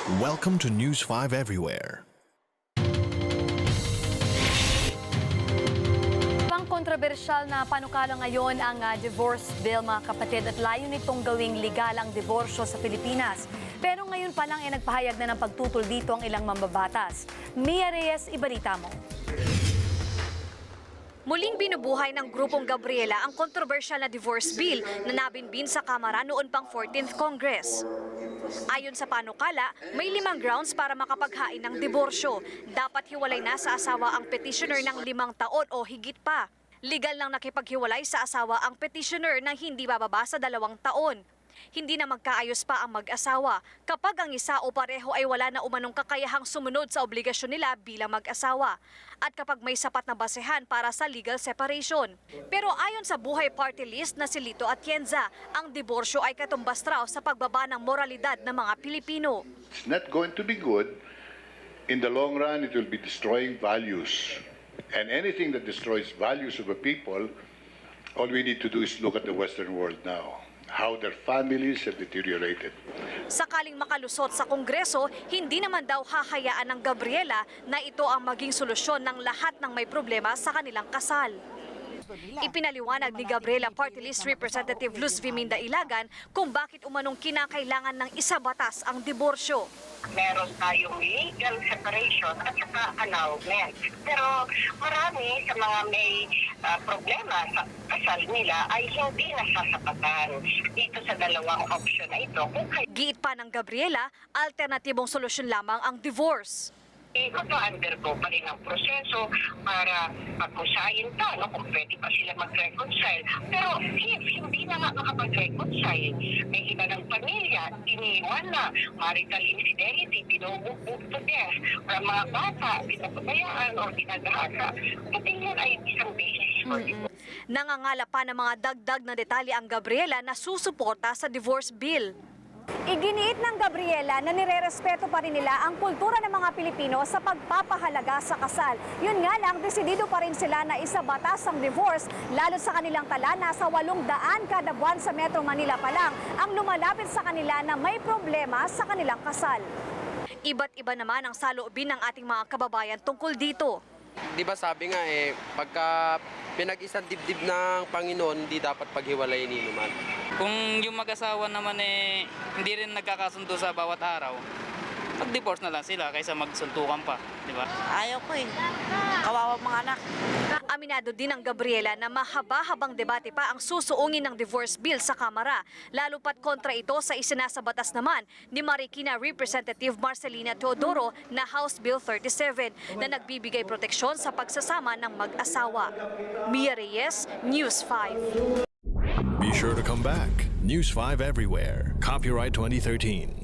Welcome to News 5 Everywhere. Kontrobersyal na panukala ngayon ang divorce bill, mga kapatid, at layo nitong gawing legal ang diborsyo sa Pilipinas. Pero ngayon pa lang ay nagpahayag na ng pagtutol dito ang ilang mambabatas. Mia Reyes, ibalita mo. Muling binubuhay ng Grupong Gabriela ang kontrobersyal na divorce bill na nabinbin sa Kamara noon pang 14th Congress. Ayon sa panukala, may 5 grounds para makapaghain ng diborsyo. Dapat hiwalay na sa asawa ang petitioner ng 5 taon o higit pa. Legal lang nakipaghiwalay sa asawa ang petitioner ng hindi bababa sa 2 taon. Hindi na magkaayos pa ang mag-asawa kapag ang isa o pareho ay wala na umanong kakayahang sumunod sa obligasyon nila bilang mag-asawa at kapag may sapat na basehan para sa legal separation. Pero ayon sa Buhay Party List na si Lito Atienza, ang diborsyo ay katumbas raw sa pagbaba ng moralidad ng mga Pilipino. It's not going to be good. In the long run, it will be destroying values. And anything that destroys values of a people, all we need to do is look at the Western world now, how their families have deteriorated. Sakaling makalusot sa Kongreso, hindi naman daw hahayaan ng Gabriela na ito ang maging solusyon ng lahat ng may problema sa kanilang kasal. Ipinaliwanag ni Gabriela Party List Representative Luz Viminda Ilagan kung bakit umanong kinakailangan ng isabatas ang diborsyo. Meron tayong legal separation at saka annulment. Pero marami sa mga may problema sa kasal nila ay hindi nasasapatan dito sa dalawang option na ito. Giit pa ng Gabriela, alternatibong solusyon lamang ang divorce. Mag-undergo pa rin ang proseso para pag-usayin pa kung pwede pa sila mag-reconcile. Pero if hindi na nga makapag-reconcile, may iba ng pamilya, iniwan na, marital infidelity, binubugbog to death, para mga bata, pinapabayaan o dinagahasa, pati yun ay isang basis for divorce. Nangangala pa ng mga dagdag na detalye ang Gabriela na susuporta sa divorce bill. Iginiit ng Gabriela na nirerespeto pa rin nila ang kultura ng mga Pilipino sa pagpapahalaga sa kasal. Yun nga lang, desidido pa rin sila na isabatas ang divorce, lalo sa kanilang tala na sa 800 kada buwan sa Metro Manila pa lang ang lumalapit sa kanila na may problema sa kanilang kasal. Iba't iba naman ang saloobin ng ating mga kababayan tungkol dito. Di ba sabi nga pagka pinag-isang dibdib ng Panginoon, hindi dapat paghiwalayin ni naman. Kung yung mag-asawa naman hindi rin nagkakasundo sa bawat araw, mag-divorce na lang sila kaysa magsuntukan pa, di ba? Ayaw ko kawawa mga anak. Aminado din ang Gabriela na mahaba-habang debate pa ang susuungin ng divorce bill sa Kamara, lalo pat kontra ito sa isinasabatas naman ni Marikina Representative Marcelina Teodoro na House Bill 37 na nagbibigay proteksyon sa pagsasama ng mag-asawa. Mia Reyes, News 5. Be sure to come back. News 5 Everywhere. Copyright 2013.